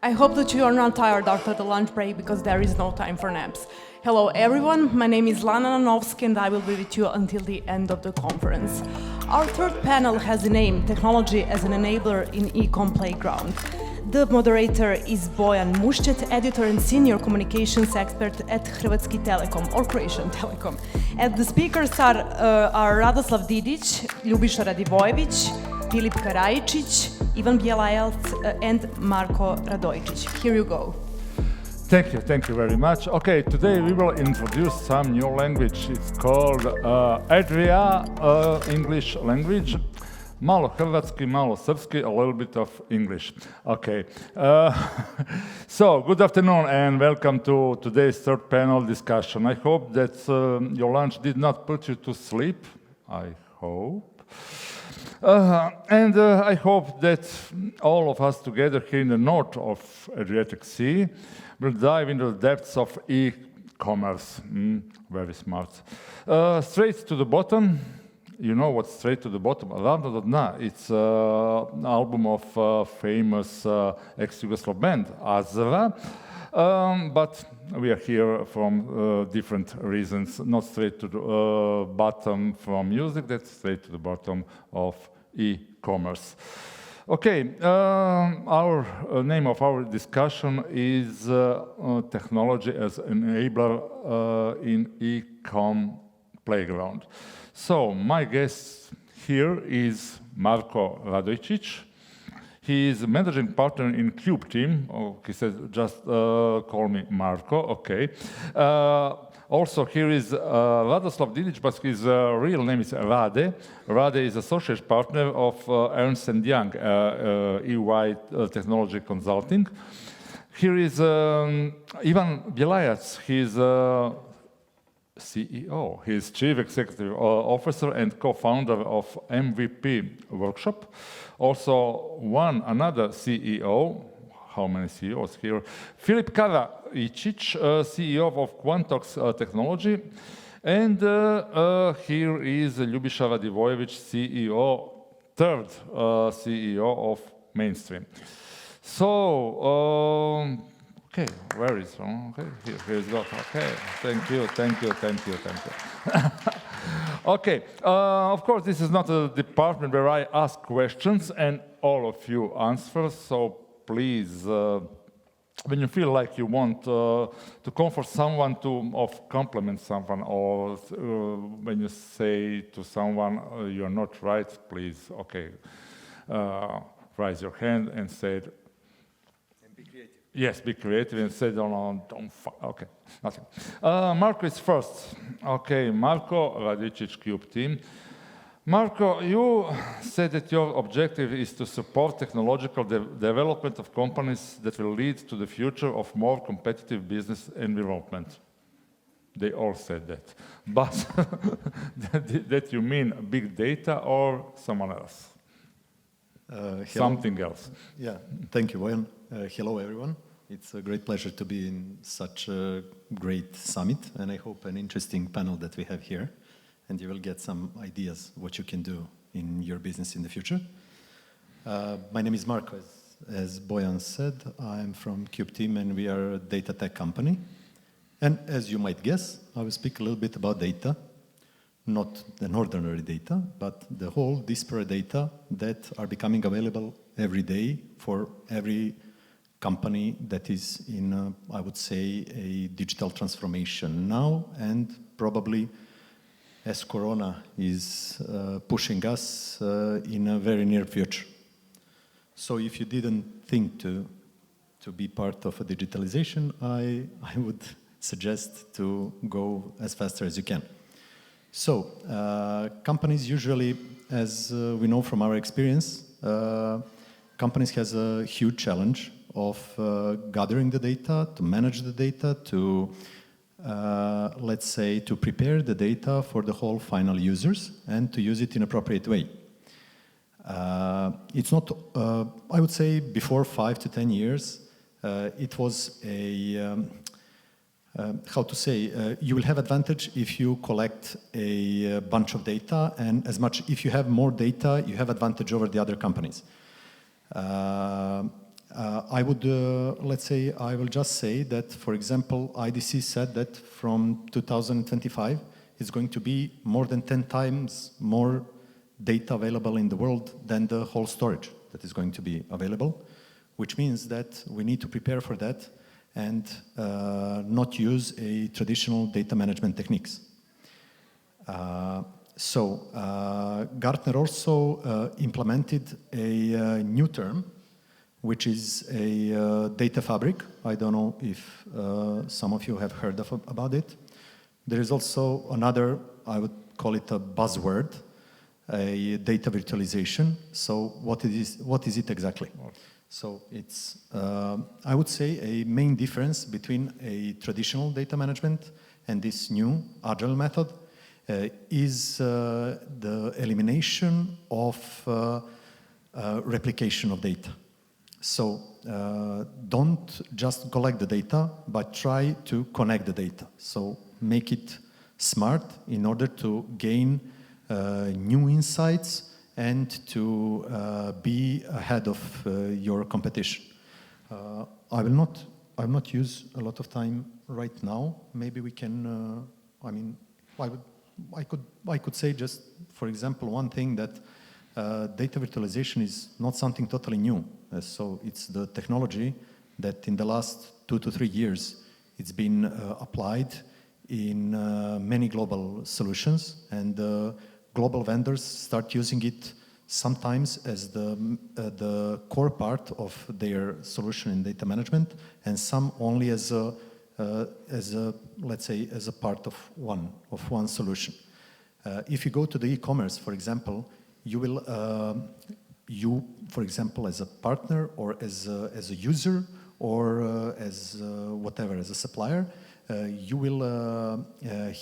I hope that you are not tired after the lunch break because there is no time for naps. Hello everyone, my name is Lana Nanovski and I will be with you until the end of the conference. Our third panel has the name Technology as an Enabler in eComm Playground. The moderator is Bojan Muščet, editor and senior communications expert at Hrvatski Telekom or Croatian Telekom. And the speakers are Radoslav Didić, Ljubiša Radivojević, Filip Karaičić, Bjelajac, and Marko Radojičić. Here you go. Thank you very much. Okay, today we will introduce some new language. It's called Adria English language. Malo hrvatski, malo srpski, a little bit of English. Okay. So, good afternoon and welcome to today's third panel discussion. I hope that your lunch did not put you to sleep. I hope. And I hope that all of us together here in the north of Adriatic Sea will dive into the depths of e-commerce. Very smart. Straight to the bottom. You know what's straight to the bottom? Ravno do dna. It's an album of famous ex-Yugoslav band, Azra. But we are here from different reasons. Not straight to the bottom from music, that's straight to the bottom of e-commerce. Okay, our name of our discussion is Technology as an Enabler in eComm Playground. So, my guest here is Marko Radojičić. He is a managing partner in Cube team. Oh, he says, just call me Marko, okay. Also, here is Radoslav Didić, but his real name is Rade. Rade is associate partner of Ernst & Young, EY Technology Consulting. Here is Ivan Bjelajac. He is CEO. He is Chief Executive Officer and co-founder of MVP Workshop. Also, another CEO. How many CEOs here? Filip Karaičić, CEO of Quantox Technology. And here is Ljubiša Radivojević, CEO, third CEO of Mainstream. So, okay, where is one? Okay, here's God. Okay, thank you. Okay, of course, this is not a department where I ask questions and all of you answer, so please, when you feel like you want to comfort someone, to compliment someone, or when you say to someone you're not right, please, okay, raise your hand and say it. And be creative. Yes, be creative and say, don't okay, nothing. Marko is first. Okay, Marko, Radičić Cube team. Marko, you said that your objective is to support technological development of companies that will lead to the future of more competitive business environment. They all said that. But that you mean big data or someone else? Something else. Yeah, thank you, Bojan. Hello, everyone. It's a great pleasure to be in such a great summit, and I hope an interesting panel that we have here. And you will get some ideas what you can do in your business in the future. My name is Marko, as Bojan said. I'm from Cube team and we are a data tech company. And as you might guess, I will speak a little bit about data, not the ordinary data, but the whole disparate data that are becoming available every day for every company that is in, I would say, a digital transformation now and probably as Corona is pushing us in a very near future. So if you didn't think to be part of a digitalization, I would suggest to go as fast as you can. So companies usually, as we know from our experience, companies has a huge challenge of gathering the data, to manage the data, to let's say, to prepare the data for the whole final users and to use it in appropriate way. It's not, I would say, before 5 to 10 years, it was a, how to say, you will have advantage if you collect a bunch of data, and as much, if you have more data, you have advantage over the other companies. I would, let's say, I will just say that, for example, IDC said that from 2025, it's going to be more than 10 times more data available in the world than the whole storage that is going to be available, which means that we need to prepare for that and not use a traditional data management techniques. Gartner also implemented a new term, which is a data fabric. I don't know if some of you have heard about it. There is also another, I would call it a buzzword, a data virtualization. So what is it exactly? So it's, I would say, a main difference between a traditional data management and this new agile method is the elimination of replication of data. So don't just collect the data, but try to connect the data. So make it smart in order to gain new insights and to be ahead of your competition. I will not use a lot of time right now. Maybe we can. I could say just, for example, one thing that data virtualization is not something totally new. So it's the technology that in the last 2 to 3 years it's been applied in many global solutions, and global vendors start using it sometimes as the core part of their solution in data management, and some only as a let's say as a part of one solution. If you go to the e-commerce, for example, you will for example, as a partner or as a user or as whatever, as a supplier, you will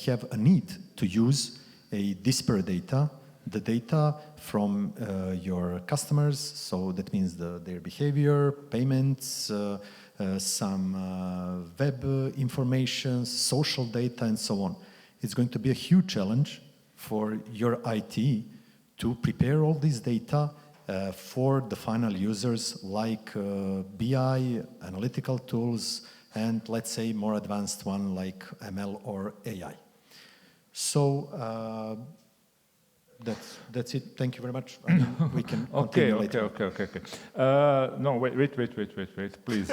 have a need to use a disparate data, the data from your customers, so that means their behavior, payments, some web information, social data, and so on. It's going to be a huge challenge for your IT to prepare all this data for the final users, like BI, analytical tools, and let's say more advanced one like ML or AI. So that's it. Thank you very much. I mean, we can continue later. Okay. No, wait, please.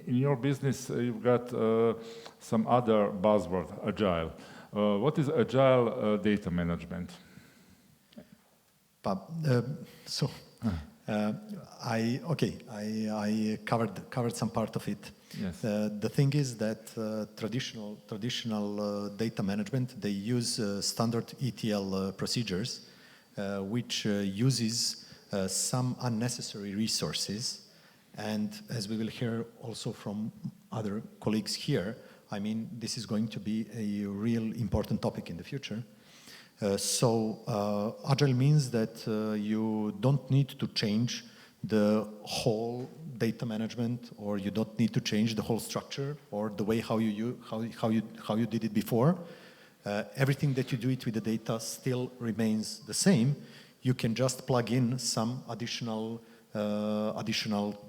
In your business, you've got some other buzzword, agile. What is agile data management? I covered some part of it. Yes. The thing is that traditional data management, they use standard ETL procedures, which uses some unnecessary resources. And as we will hear also from other colleagues here, I mean, this is going to be a real important topic in the future. Agile means that you don't need to change the whole data management, or you don't need to change the whole structure or the way how you did it before. Everything that you do it with the data still remains the same. You can just plug in some additional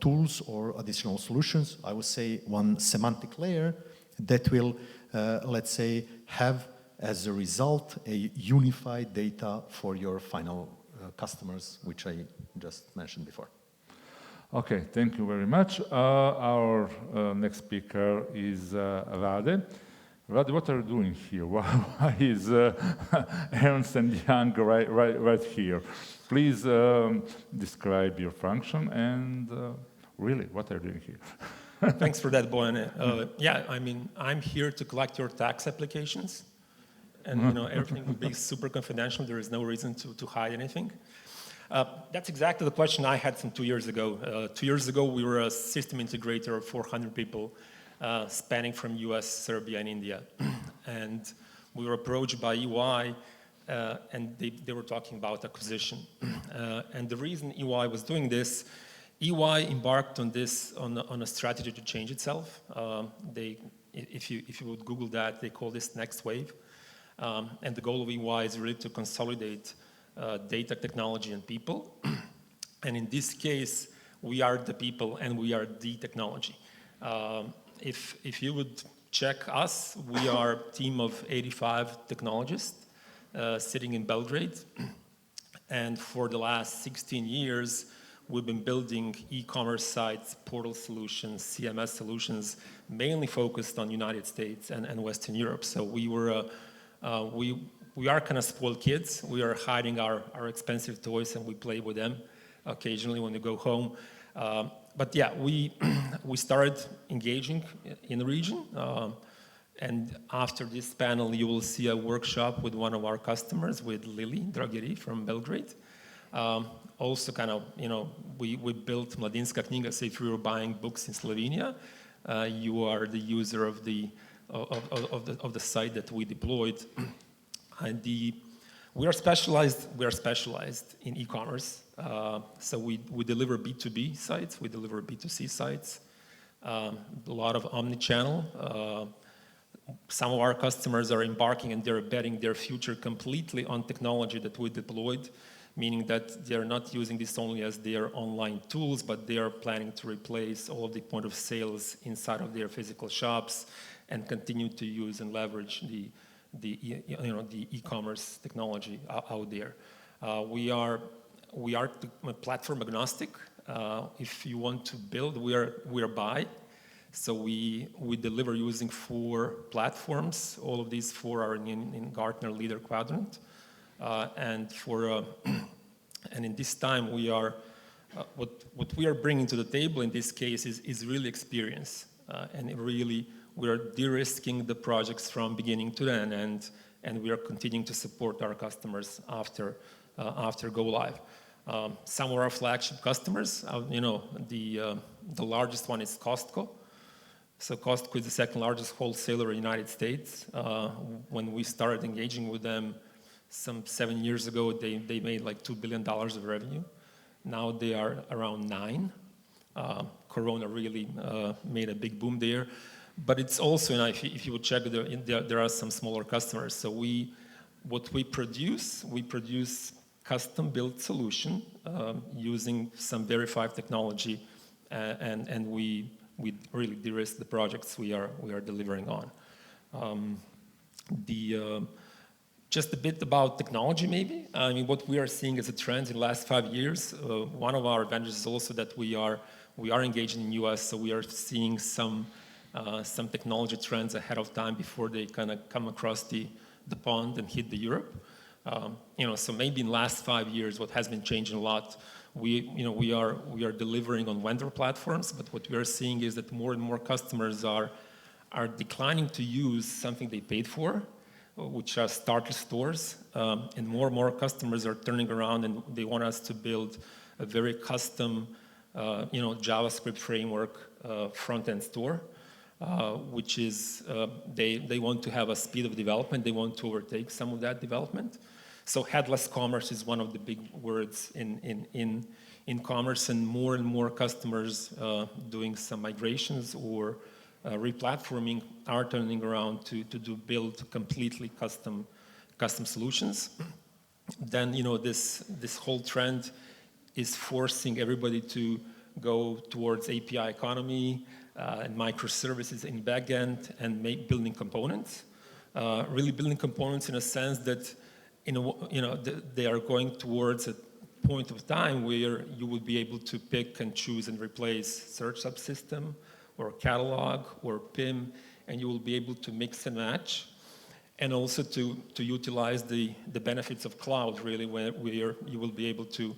tools or additional solutions. I would say one semantic layer that will, let's say, have as a result a unified data for your final customers, which I just mentioned before. Okay, thank you very much. Our next speaker is Rade. Rade, what are you doing here? Why is Ernst & Young right here? Please describe your function and really, what are you doing here? Thanks for that, Bojan. Yeah, I mean, I'm here to collect your tax applications. And you know, everything will be super confidential. There is no reason to hide anything. That's exactly the question I had some 2 years ago. 2 years ago, we were a system integrator of 400 people, spanning from US, Serbia, and India. And we were approached by EY, and they were talking about acquisition. And the reason EY was doing this, EY embarked on this on a strategy to change itself. If you would Google that, they call this next wave. And the goal of EY is really to consolidate data, technology, and people. And in this case, we are the people and we are the technology. If you would check us, we are a team of 85 technologists sitting in Belgrade. And for the last 16 years, we've been building e-commerce sites, portal solutions, CMS solutions, mainly focused on United States and Western Europe. So we are kind of spoiled kids. We are hiding our expensive toys and we play with them occasionally when we go home. But yeah, we started engaging in the region. And after this panel, you will see a workshop with one of our customers, with Lili Drageri from Belgrade. Also kind of, we built Mladinska knjiga, so if you were buying books in Slovenia, you are the user of the site that we deployed. And we are specialized in e-commerce. So we deliver B2B sites, we deliver B2C sites, a lot of omni-channel. Some of our customers are embarking and they're betting their future completely on technology that we deployed, meaning that they're not using this only as their online tools, but they are planning to replace all of the point of sales inside of their physical shops and continue to use and leverage the e-commerce technology out there. We are platform agnostic. If you want to build, we are buy. So we deliver using 4 platforms. All of these 4 are in Gartner Leader Quadrant. And in this time, we are what we are bringing to the table in this case is really experience, and we are de-risking the projects from beginning to end, and we are continuing to support our customers after go live. Some of our flagship customers, the largest one is Costco. So Costco is the second largest wholesaler in the United States. When we started engaging with them some 7 years ago, they made like $2 billion of revenue. Now they are around 9. Corona really made a big boom there. But it's also, if you would check, there are some smaller customers. So what we produce custom-built solution using some verified technology, and we really de-risk the projects we are delivering on. Just a bit about technology, maybe. I mean, what we are seeing as a trend in the last 5 years. One of our advantages is also that we are engaged in the U.S., so we are seeing some technology trends ahead of time before they kind of come across the pond and hit the Europe. So maybe in the last 5 years, what has been changing a lot. We are delivering on vendor platforms, but what we are seeing is that more and more customers are declining to use something they paid for, which are starter stores, and more customers are turning around and they want us to build a very custom, JavaScript framework front-end store, which is they want to have a speed of development. They want to overtake some of that development. So headless commerce is one of the big words in commerce, and more customers doing some migrations or replatforming are turning around to build completely custom solutions. Then this whole trend is forcing everybody to go towards API economy and microservices in backend and building components. Really building components in a sense that they are going towards a point of time where you will be able to pick and choose and replace search subsystem or catalog or PIM, and you will be able to mix and match, and also to utilize the benefits of cloud, really, where you will be able to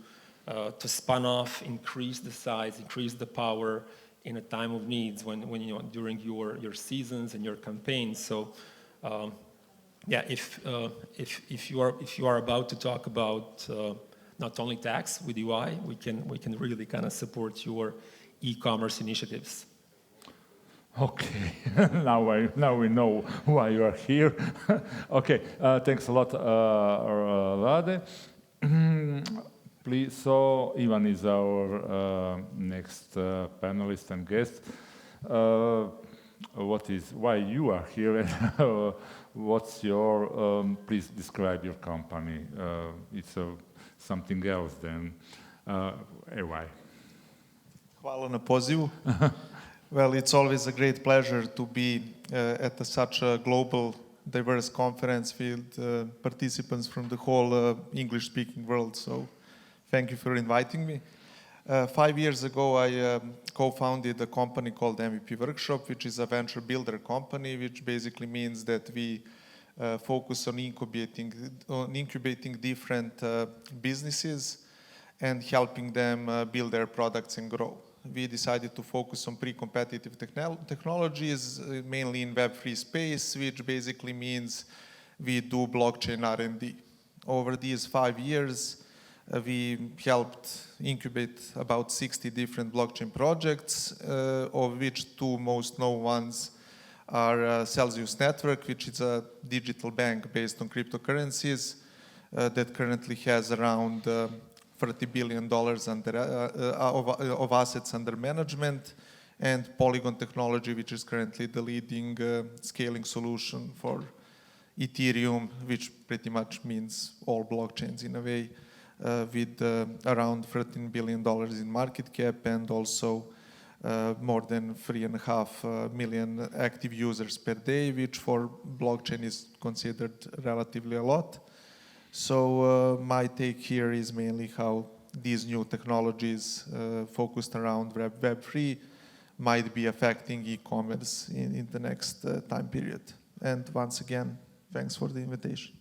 spun off, increase the size, increase the power in a time of needs when during your seasons and your campaigns. So if you are about to talk about not only tax with UI, we can really kind of support your e-commerce initiatives. Okay, now we know why you are here. Okay, thanks a lot, Rade. Please, so Ivan is our next panelist and guest. Why you are here, and what's your? Please describe your company. It's something else than why. Hvala na pozivu. Well, it's always a great pleasure to be at such a global, diverse conference with participants from the whole English-speaking world. So thank you for inviting me. 5 years ago, I co-founded a company called MVP Workshop, which is a venture builder company, which basically means that we focus on incubating different businesses and helping them build their products and grow. We decided to focus on pre-competitive technologies, mainly in Web3 space, which basically means we do blockchain R&D. Over these 5 years, we helped incubate about 60 different blockchain projects, of which 2 most known ones are Celsius Network, which is a digital bank based on cryptocurrencies that currently has around $30 billion of assets under management, and Polygon Technology, which is currently the leading scaling solution for Ethereum, which pretty much means all blockchains in a way, with around $13 billion in market cap and also more than 3.5 million active users per day, which for blockchain is considered relatively a lot. So my take here is mainly how these new technologies focused around Web3 might be affecting e-commerce in the next time period. And once again, thanks for the invitation.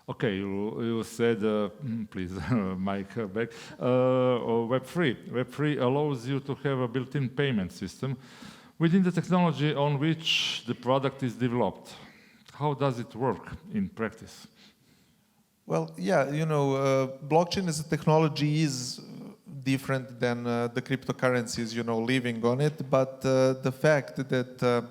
Okay, you said, please, Mike, back. Web3 allows you to have a built-in payment system within the technology on which the product is developed. How does it work in practice? Well, yeah, you know, blockchain as a technology is different than the cryptocurrencies, you know, living on it. But the fact that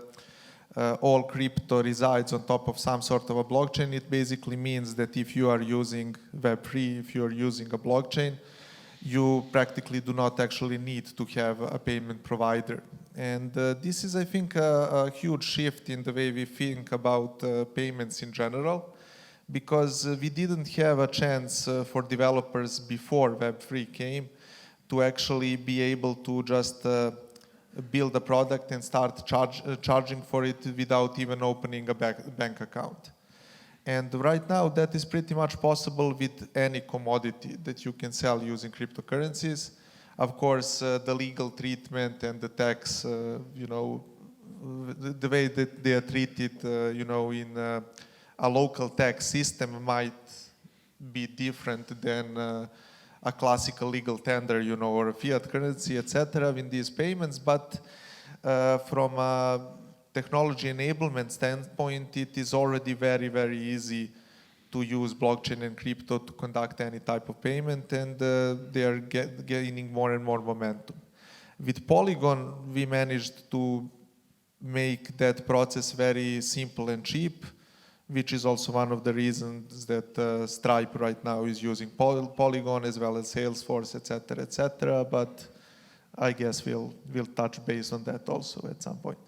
all crypto resides on top of some sort of a blockchain, it basically means that if you are using Web3, if you are using a blockchain, you practically do not actually need to have a payment provider. And this is, I think, a huge shift in the way we think about payments in general, because we didn't have a chance for developers before Web3 came to actually be able to just build a product and start charging for it without even opening a bank account. And right now, that is pretty much possible with any commodity that you can sell using cryptocurrencies. Of course, the legal treatment and the tax, you know, the way that they are treated, you know, in a local tax system might be different than a classical legal tender, you know, or a fiat currency, etc. in these payments. But from a technology enablement standpoint, it is already very, very easy to use blockchain and crypto to conduct any type of payment, and they are gaining more and more momentum. With Polygon, we managed to make that process very simple and cheap, which is also one of the reasons that Stripe right now is using Polygon as well as Salesforce, etc., etc. But I guess we'll touch base on that also at some point.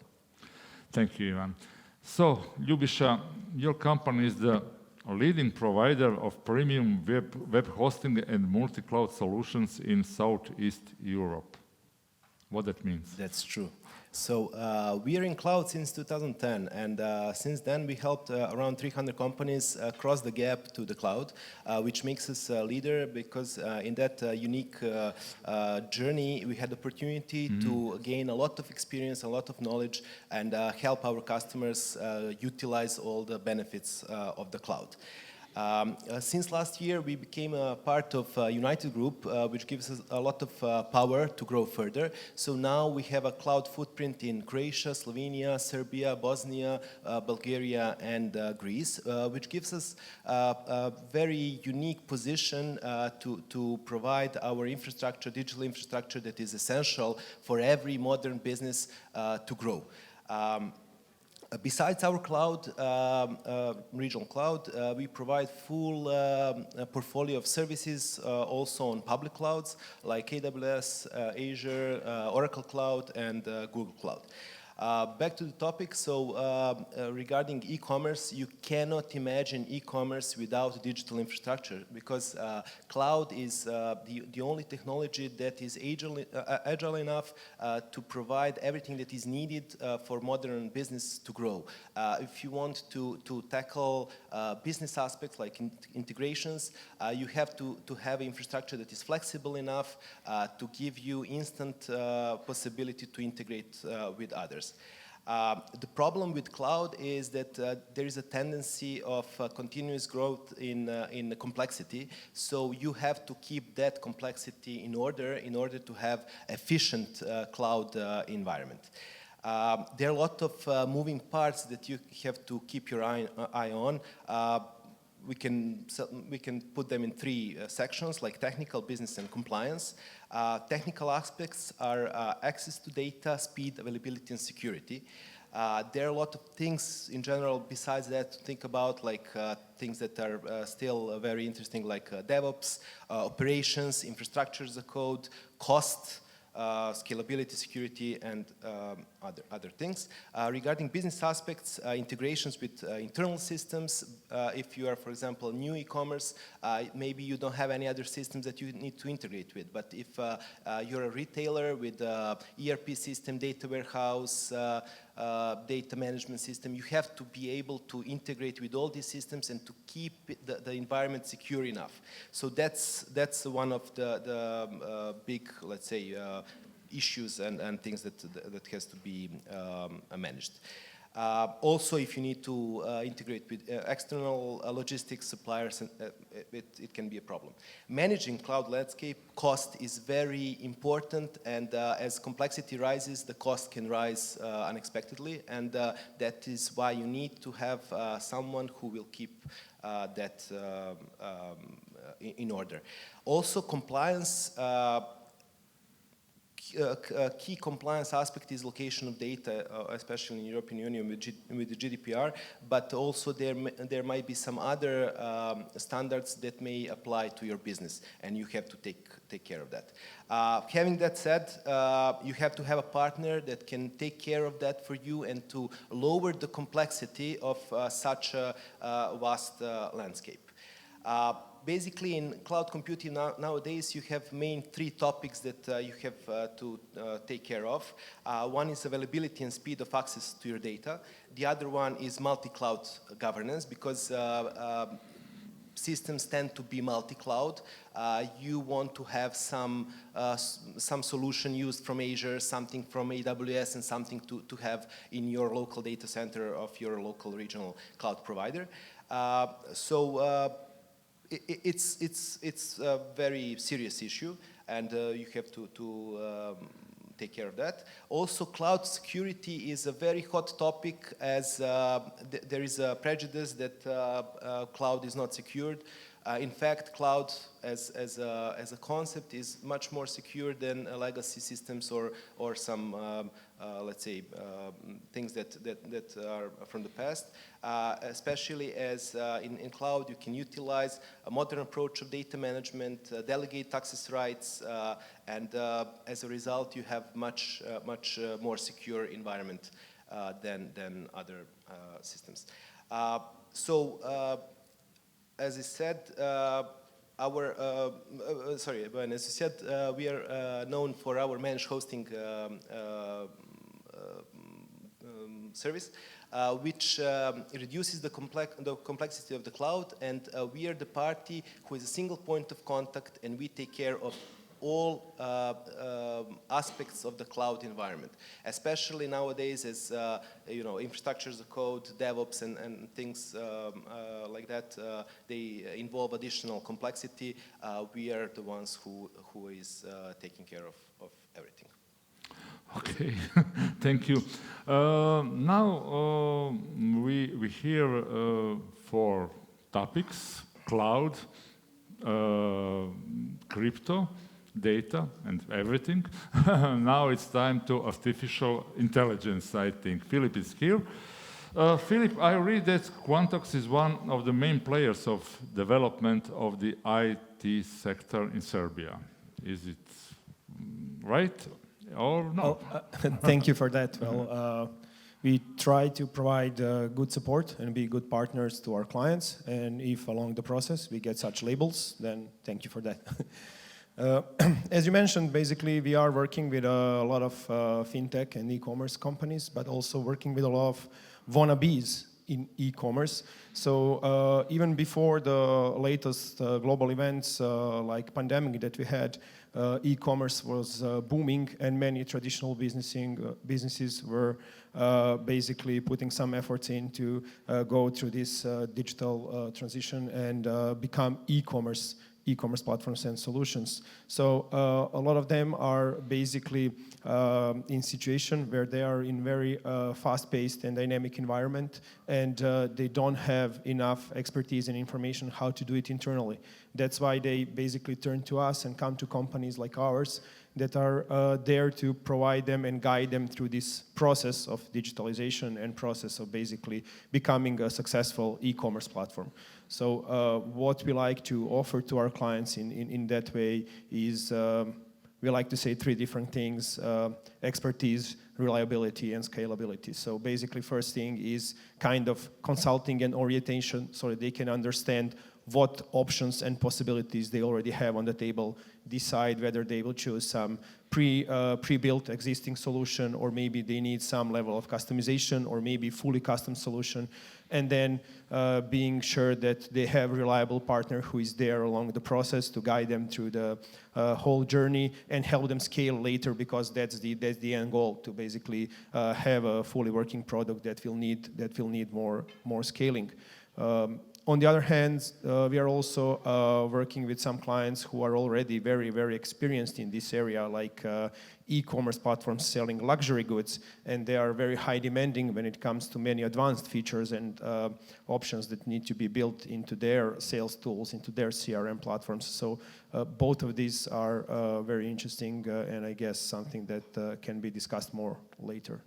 Thank you, Ivan. So, Ljubiša, your company is the leading provider of premium web hosting and multi-cloud solutions in Southeast Europe. What that means? That's true. So we are in cloud since 2010, and since then we helped around 300 companies cross the gap to the cloud, which makes us a leader because in that unique journey we had the opportunity to gain a lot of experience, a lot of knowledge, and help our customers utilize all the benefits of the cloud. Since last year, we became a part of United Group, which gives us a lot of power to grow further. So now we have a cloud footprint in Croatia, Slovenia, Serbia, Bosnia, Bulgaria, and Greece, which gives us a very unique position to provide our infrastructure, digital infrastructure that is essential for every modern business to grow. Besides our cloud, regional cloud, we provide full portfolio of services also on public clouds like AWS, Azure, Oracle Cloud, and Google Cloud. Back to the topic, so regarding e-commerce, you cannot imagine e-commerce without digital infrastructure, because cloud is the only technology that is agile enough to provide everything that is needed for modern business to grow. If you want to tackle business aspects like integrations, you have to have infrastructure that is flexible enough to give you instant possibility to integrate with others. The problem with cloud is that there is a tendency of continuous growth in the complexity, so you have to keep that complexity in order to have efficient cloud environment. There are a lot of moving parts that you have to keep your eye on. We can put them in three sections, like technical, business, and compliance. Technical aspects are access to data, speed, availability, and security. There are a lot of things in general besides that to think about, like things that are still very interesting, like DevOps, operations, infrastructure as a code, cost, scalability, security, and other things. Regarding business aspects, integrations with internal systems. If you are, for example, new e-commerce, maybe you don't have any other systems that you need to integrate with. But if you're a retailer with ERP system, data warehouse, data management system, you have to be able to integrate with all these systems and to keep the environment secure enough. So that's one of the big, let's say, issues and things that has to be managed. Also, if you need to integrate with external logistics suppliers, it can be a problem. Managing cloud landscape cost is very important, and as complexity rises, the cost can rise unexpectedly, and that is why you need to have someone who will keep that in order. Also, compliance. Key compliance aspect is location of data, especially in the European Union with the GDPR, but also there might be some other standards that may apply to your business, and you have to take care of that. Having that said, you have to have a partner that can take care of that for you and to lower the complexity of such a vast landscape. Basically, in cloud computing nowadays, you have main three topics that you have to take care of. One is availability and speed of access to your data. The other one is multi-cloud governance, because systems tend to be multi-cloud. You want to have some solution used from Azure, something from AWS, and something to have in your local data center of your local regional cloud provider. It's a very serious issue, and you have to take care of that. Also, cloud security is a very hot topic, as there is a prejudice that cloud is not secured. In fact, cloud as a concept is much more secure than legacy systems or some let's say things that are from the past. Especially as in cloud, you can utilize a modern approach of data management, delegate access rights, and as a result, you have much more secure environment than other systems. As I said, we are known for our managed hosting service, which reduces the complexity of the cloud, and we are the party who is a single point of contact, and we take care of all aspects of the cloud environment, especially nowadays as infrastructure as a code, DevOps, and things like that. They involve additional complexity. We are the ones who is taking care of everything. Okay, thank you. Now we hear 4 topics: cloud, crypto, data, and everything. Now it's time to artificial intelligence, I think. Filip is here. Filip, I read that Quantox is one of the main players of development of the IT sector in Serbia. Is it right? or no? Thank you for that. Well, we try to provide good support and be good partners to our clients. And if along the process we get such labels, then thank you for that. As you mentioned, basically we are working with a lot of fintech and e-commerce companies, but also working with a lot of wannabes in e-commerce. So even before the latest global events like pandemic that we had, e-commerce was booming, and many traditional businesses were basically putting some efforts in to go through this digital transition and become e-commerce platforms and solutions. So a lot of them are basically in situation where they are in very fast-paced and dynamic environment, and they don't have enough expertise and information how to do it internally. That's why they basically turn to us and come to companies like ours that are there to provide them and guide them through this process of digitalization and process of basically becoming a successful e-commerce platform. So what we like to offer to our clients in that way is we like to say three different things: expertise, reliability, and scalability. So basically first thing is kind of consulting and orientation so that they can understand what options and possibilities they already have on the table, decide whether they will choose some pre-built existing solution, or maybe they need some level of customization, or maybe fully custom solution, and then being sure that they have a reliable partner who is there along the process to guide them through the whole journey and help them scale later, because that's the end goal, to basically have a fully working product that will need more scaling. On the other hand, we are also working with some clients who are already very, very experienced in this area, like e-commerce platforms selling luxury goods, and they are very high demanding when it comes to many advanced features and options that need to be built into their sales tools, into their CRM platforms. So both of these are very interesting and I guess something that can be discussed more later.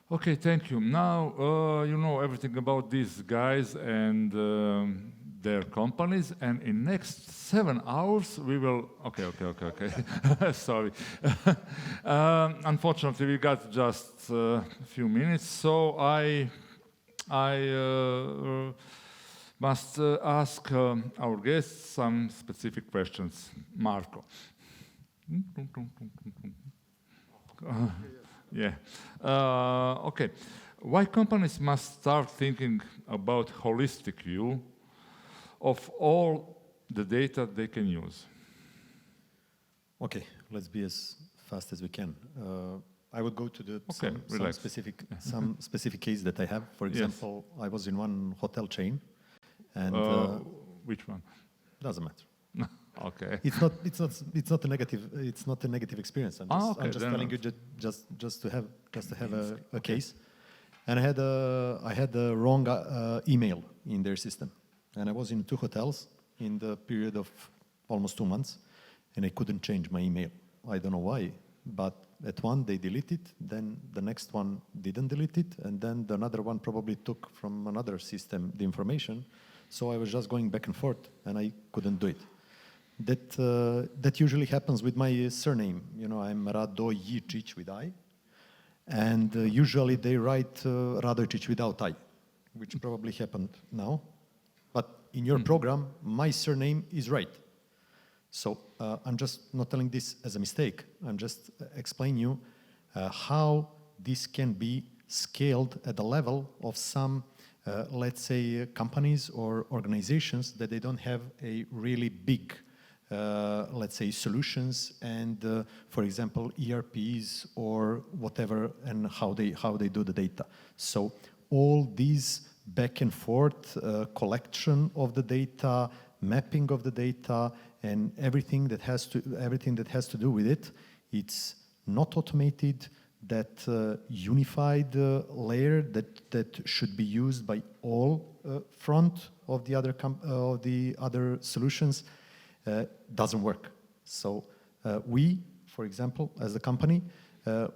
Okay, thank you. Now you know everything about these guys and their companies, and in next 7 hours we will. Okay. Sorry. Unfortunately, we got just a few minutes, so I must ask our guests some specific questions. Marko. Yeah. Okay. Why companies must start thinking about holistic view of all the data they can use? Okay, let's be as fast as we can. I would go to the some specific case that I have. For example, yes. I was in one hotel chain, and which one? Doesn't matter. Okay. It's not a negative experience. I'm just telling you just to have a case. And I had a wrong email in their system, and I was in 2 hotels in the period of almost 2 months, and I couldn't change my email. I don't know why, but at one they deleted, then the next one didn't delete it, and then another one probably took from another system the information. So I was just going back and forth, and I couldn't do it. That usually happens with my surname. You know, I'm Radojičić with I, and usually they write Radojičić without I, which probably happened now. But in your program, my surname is right. So I'm just not telling this as a mistake. I'm just explaining you how this can be scaled at the level of some, let's say, companies or organizations that they don't have a really big let's say solutions and for example ERPs or whatever, and how they do the data. So all these back and forth collection of the data, mapping of the data, and everything that has to do with it, it's not automated. That unified layer that should be used by all front of the other solutions doesn't work. So we, for example, as a company,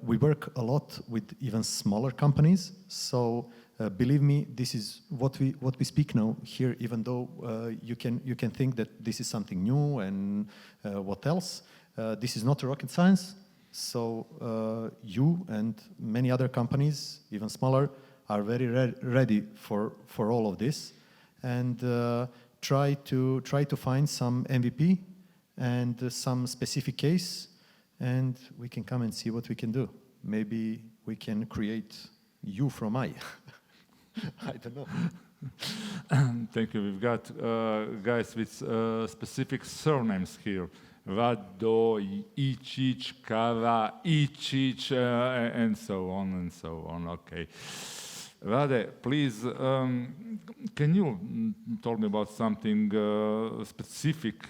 we work a lot with even smaller companies. So believe me, this is what we speak now here. Even though you can think that this is something new and what else, this is not rocket science. So you and many other companies, even smaller, are very ready for all of this, and try to find some MVP and some specific case, and we can come and see what we can do. Maybe we can create you from I. I don't know. Thank you. We've got guys with specific surnames here. Radojičić, Karaičić, and so on and so on. Okay. Rade, please, can you tell me about something specific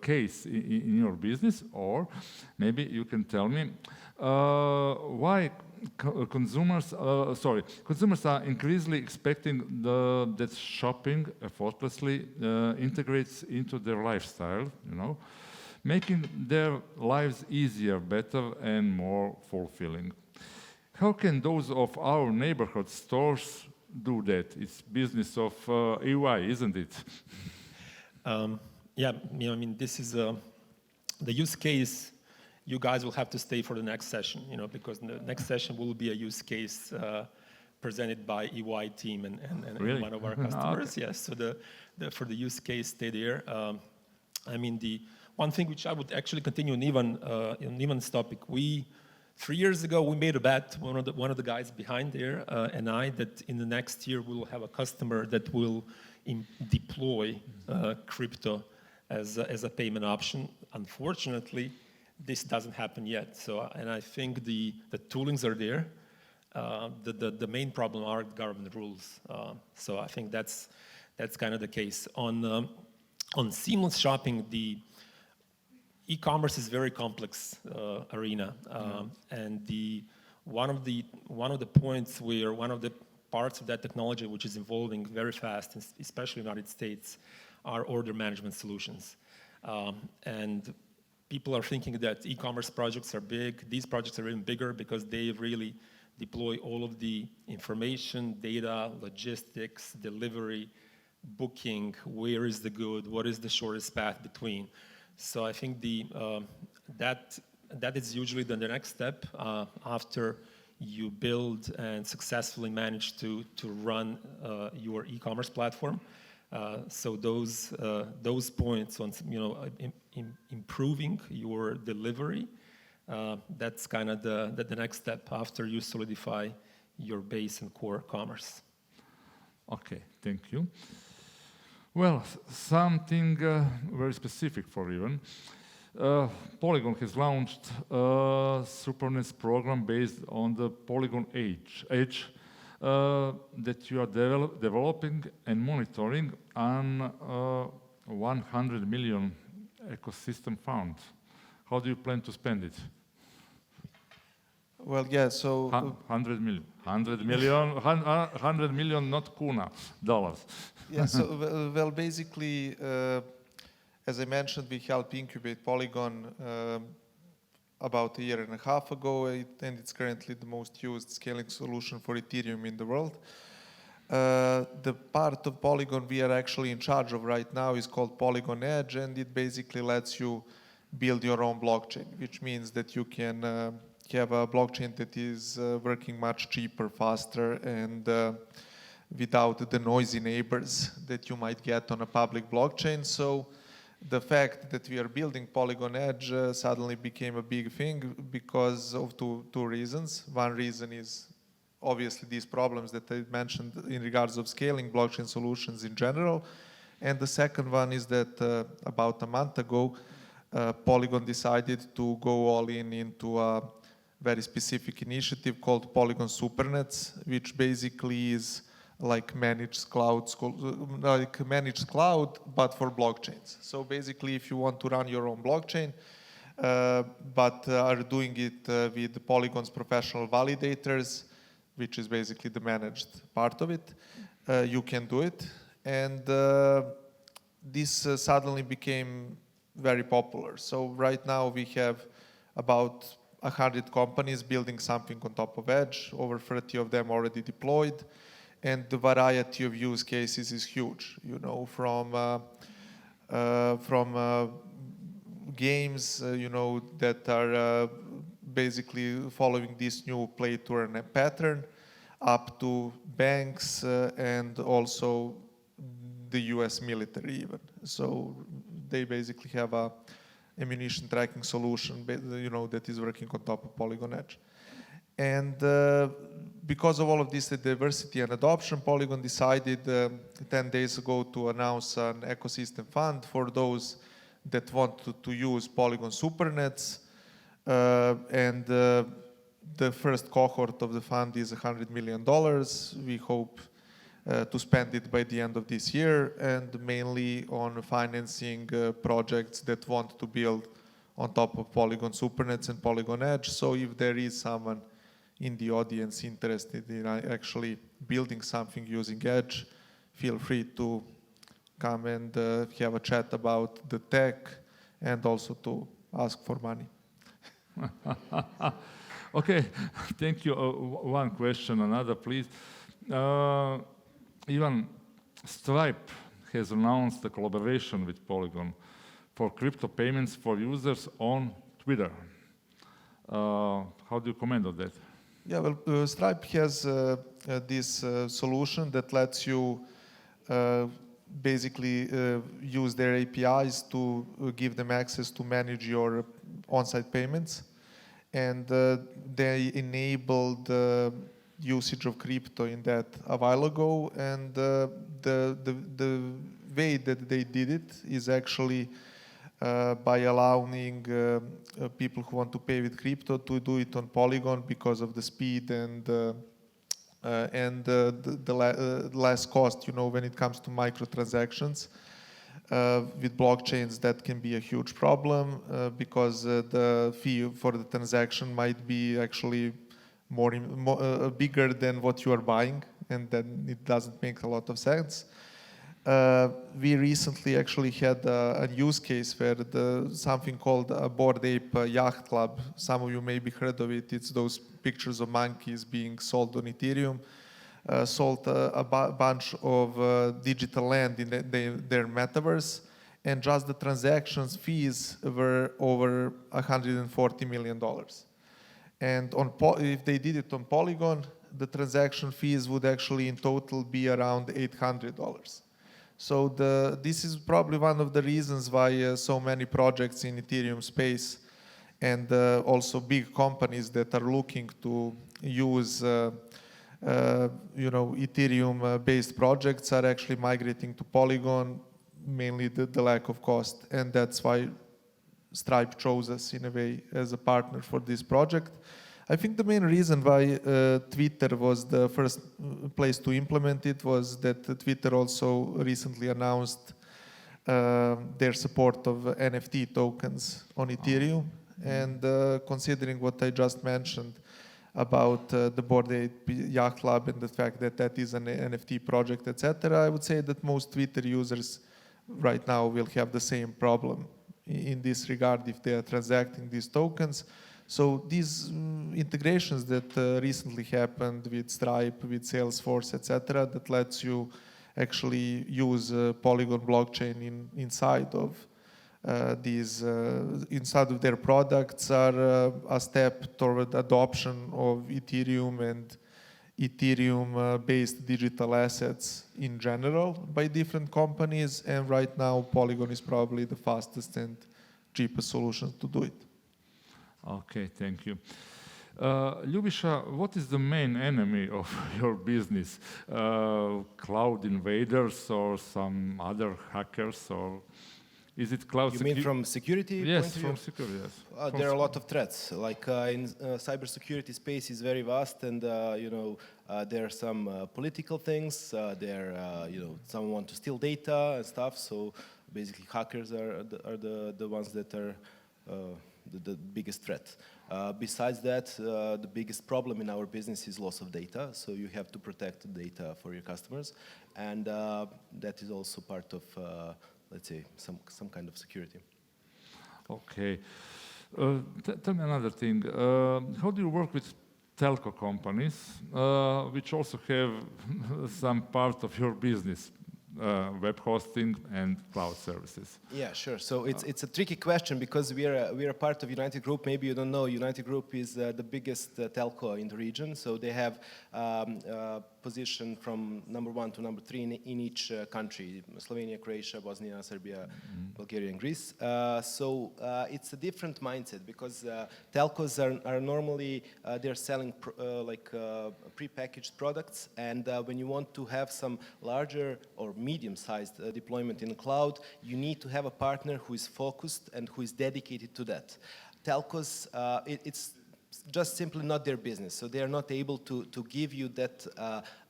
case in your business, or maybe you can tell me why consumers are increasingly expecting that shopping effortlessly integrates into their lifestyle, making their lives easier, better, and more fulfilling. How can those of our neighborhood stores do that? It's business of EY, isn't it? Yeah, this is the use case. You guys will have to stay for the next session, because the next session will be a use case presented by EY team and Really? one of our customers. Okay. Yes, so for the use case, stay there. The one thing which I would actually continue on Ivan's topic, 3 years ago, we made a bet, one of the guys behind there and I, that in the next year we will have a customer that will deploy crypto as a payment option. Unfortunately, this doesn't happen yet. And I think the toolings are there. The main problem are government rules. So I think that's kind of the case. On seamless shopping, the e-commerce is very complex arena, and one of the points where one of the parts of that technology which is evolving very fast, especially in the United States, are order management solutions. And people are thinking that e-commerce projects are big. These projects are even bigger because they really deploy all of the information, data, logistics, delivery, booking, where is the good, what is the shortest path between. So I think that is usually the next step after you build and successfully manage to run your e-commerce platform. So those points on improving your delivery, that's kind of the next step after you solidify your base and core commerce. Okay, thank you. Well, something very specific for Ivan. Polygon has launched a SuperNets program based on the Polygon Edge that you are developing and monitoring on 100 million ecosystem fund. How do you plan to spend it? Well, yeah, so... 100 million, not kuna, dollars. Yeah, so, well, basically, as I mentioned, we helped incubate Polygon about a year and a half ago, and it's currently the most used scaling solution for Ethereum in the world. The part of Polygon we are actually in charge of right now is called Polygon Edge, and it basically lets you build your own blockchain, which means that you can have a blockchain that is working much cheaper, faster, and without the noisy neighbors that you might get on a public blockchain. So the fact that we are building Polygon Edge suddenly became a big thing because of two reasons. One reason is obviously these problems that I mentioned in regards of scaling blockchain solutions in general. And the second one is that about a month ago, Polygon decided to go all into a very specific initiative called Polygon SuperNets, which basically is like managed cloud, but for blockchains. So basically, if you want to run your own blockchain, but are doing it with Polygon's professional validators, which is basically the managed part of it, you can do it. And this suddenly became very popular. So right now we have about 100 companies building something on top of Edge, over 30 of them already deployed, and the variety of use cases is huge. From games, that are basically following this new play-to-earn pattern up to banks and also the US military even. So they basically have a ammunition tracking solution, that is working on top of Polygon Edge. And because of all of this diversity and adoption, Polygon decided 10 days ago to announce an ecosystem fund for those that want to use Polygon SuperNets. And the first cohort of the fund is $100 million. We hope to spend it by the end of this year, and mainly on financing projects that want to build on top of Polygon SuperNets and Polygon Edge. So if there is someone in the audience interested in actually building something using Edge, feel free to come and have a chat about the tech and also to ask for money. Okay, thank you. One question, another, please. Even Stripe has announced a collaboration with Polygon for crypto payments for users on Twitter. How do you comment on that? Yeah, well, Stripe has this solution that lets you basically use their APIs to give them access to manage your on-site payments. And they enabled usage of crypto in that a while ago. And the way that they did it is actually by allowing people who want to pay with crypto to do it on Polygon because of the speed and the less cost, when it comes to microtransactions. With blockchains, that can be a huge problem because the fee for the transaction might be actually more bigger than what you are buying, and then it doesn't make a lot of sense. We recently actually had a use case where something called a Bored Ape Yacht Club. Some of you maybe heard of it. It's those pictures of monkeys being sold on Ethereum. Sold a bunch of digital land in their metaverse, and just the transactions fees were over $140 million. And if they did it on Polygon, the transaction fees would actually in total be around $800. So this is probably one of the reasons why so many projects in Ethereum space and also big companies that are looking to use Ethereum-based projects are actually migrating to Polygon, mainly the lack of cost. And that's why Stripe chose us in a way as a partner for this project. I think the main reason why Twitter was the first place to implement it was that Twitter also recently announced their support of NFT tokens on Ethereum. And considering what I just mentioned about the Bored Ape Yacht Club and the fact that that is an NFT project, etc., I would say that most Twitter users right now will have the same problem in this regard if they are transacting these tokens. So these integrations that recently happened with Stripe, with Salesforce, etc., that lets you actually use Polygon blockchain inside of inside of their products are a step toward adoption of Ethereum and Ethereum-based digital assets in general by different companies. And right now, Polygon is probably the fastest and cheapest solution to do it. Okay, thank you. Ljubiša, what is the main enemy of your business? Cloud invaders or some other hackers, or is it cloud? You mean from security? Yes, from security. Yes. There are a lot of threats. Like in cybersecurity space is very vast, and there are some political things. Some want to steal data and stuff. So basically, hackers are the ones that are the biggest threat. Besides that, the biggest problem in our business is loss of data. So you have to protect the data for your customers, and that is also part of, let's say, some kind of security. Okay. Tell me another thing. How do you work with telco companies, which also have some part of your business? web hosting and cloud services? Yeah, sure. So it's a tricky question because we're a part of United Group. Maybe you don't know, United Group is the biggest telco in the region. So they have position from number 1 to number 3 in each country: Slovenia, Croatia, Bosnia, Serbia, Bulgaria, and Greece. So it's a different mindset because telcos are normally they're selling prepackaged products, and when you want to have some larger or medium-sized deployment in the cloud, you need to have a partner who is focused and who is dedicated to that. Telcos, it's just simply not their business, so they are not able to give you that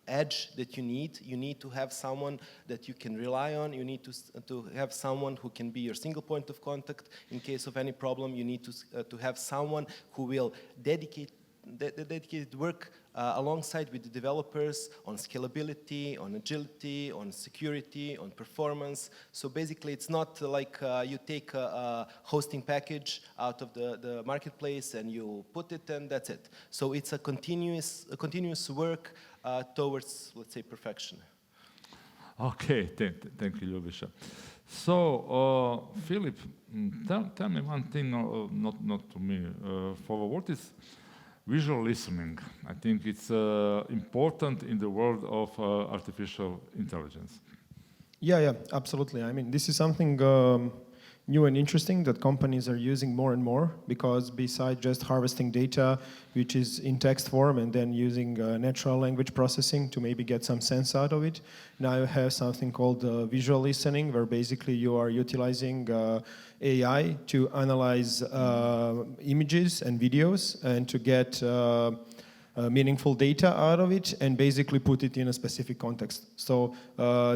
edge that you need. You need to have someone that you can rely on. You need to have someone who can be your single point of contact in case of any problem. You need to have someone who will dedicated work alongside with the developers on scalability, on agility, on security, on performance. So basically it's not like you take a hosting package out of the marketplace and you put it and that's it. So it's a continuous work towards, let's say, perfection. Okay, thank you, Ljubiša. So, Filip, tell me one thing, not to me, for what is visual listening? I think it's important in the world of artificial intelligence. Yeah, absolutely. I mean, this is something new and interesting that companies are using more and more, because besides just harvesting data, which is in text form, and then using natural language processing to maybe get some sense out of it, now you have something called visual listening, where basically you are utilizing AI to analyze images and videos and to get meaningful data out of it and basically put it in a specific context. So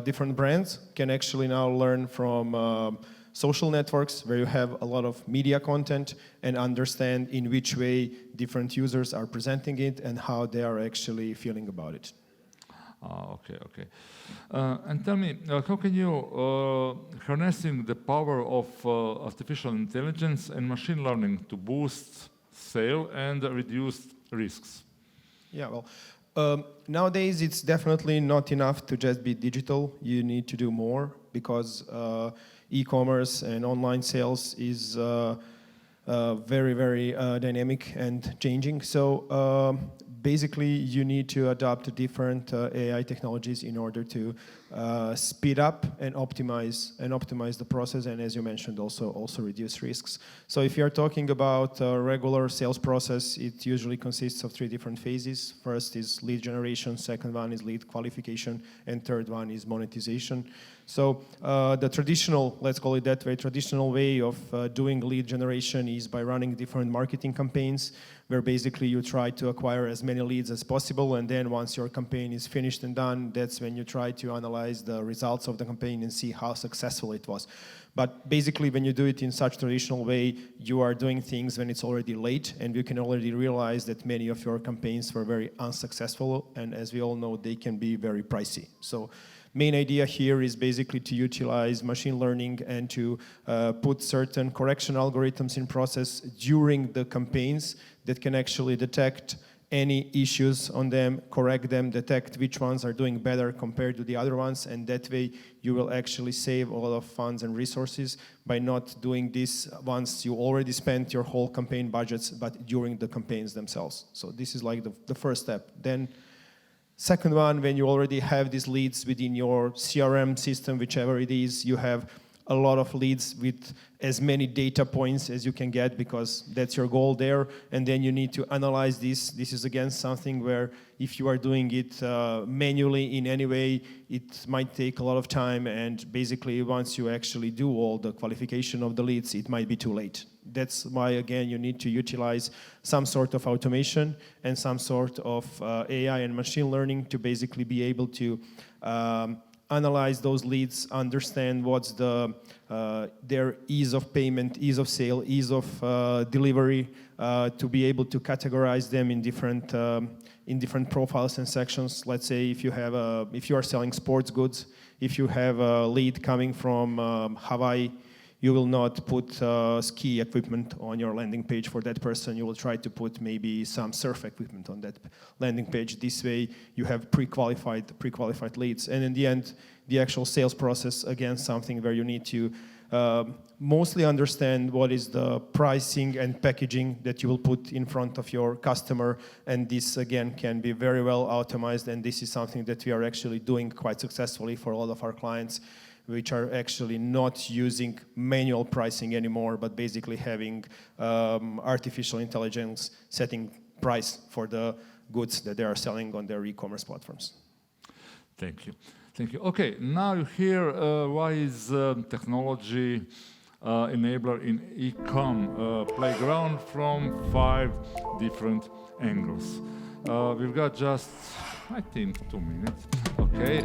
different brands can actually now learn from social networks where you have a lot of media content and understand in which way different users are presenting it and how they are actually feeling about it. Okay. And tell me, how can you harnessing the power of artificial intelligence and machine learning to boost sale and reduce risks? Yeah, well, nowadays it's definitely not enough to just be digital. You need to do more because e-commerce and online sales is very, very dynamic and changing. So basically you need to adopt different AI technologies in order to speed up and optimize the process, and as you mentioned, also reduce risks. So if you are talking about a regular sales process, it usually consists of 3 different phases. First is lead generation, second one is lead qualification, and third one is monetization. So the traditional, let's call it that way, traditional way of doing lead generation is by running different marketing campaigns, where basically you try to acquire as many leads as possible, and then once your campaign is finished and done, that's when you try to analyze the results of the campaign and see how successful it was. But basically when you do it in such traditional way, you are doing things when it's already late, and you can already realize that many of your campaigns were very unsuccessful, and as we all know, they can be very pricey. So main idea here is basically to utilize machine learning and to put certain correction algorithms in process during the campaigns that can actually detect any issues on them, correct them, detect which ones are doing better compared to the other ones, and that way you will actually save a lot of funds and resources by not doing this once you already spent your whole campaign budgets, but during the campaigns themselves. So this is like the first step. Then second one, when you already have these leads within your CRM system, whichever it is, you have a lot of leads with as many data points as you can get, because that's your goal there, and then you need to analyze this. This is again something where if you are doing it manually in any way, it might take a lot of time, and basically once you actually do all the qualification of the leads, it might be too late. That's why, again, you need to utilize some sort of automation and some sort of AI and machine learning to basically be able to analyze those leads, understand what's their ease of payment, ease of sale, ease of delivery, to be able to categorize them in different profiles and sections. Let's say if you are selling sports goods, if you have a lead coming from Hawaii, you will not put ski equipment on your landing page for that person. You will try to put maybe some surf equipment on that landing page. This way, you have pre-qualified leads. And in the end, the actual sales process, again, something where you need to mostly understand what is the pricing and packaging that you will put in front of your customer, and this again can be very well automated, and this is something that we are actually doing quite successfully for a lot of our clients, which are actually not using manual pricing anymore, but basically having artificial intelligence setting price for the goods that they are selling on their e-commerce platforms. Thank you. Thank you. Okay, now you hear why is technology enabler in eComm playground from 5 different angles. We've got just, I think, 2 minutes. Okay,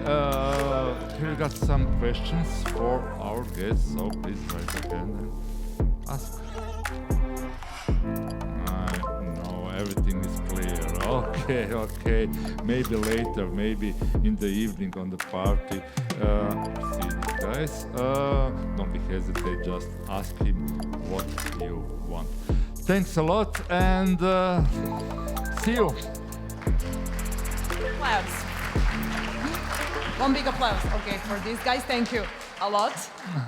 here we got some questions for our guests, so please raise your hand and ask. No, everything is clear. Okay, okay. Maybe later, maybe in the evening on the party. See you guys. Don't be hesitate, just ask him what you want. Thanks a lot and see you. Applause. One big applause. Okay, for these guys, thank you a lot.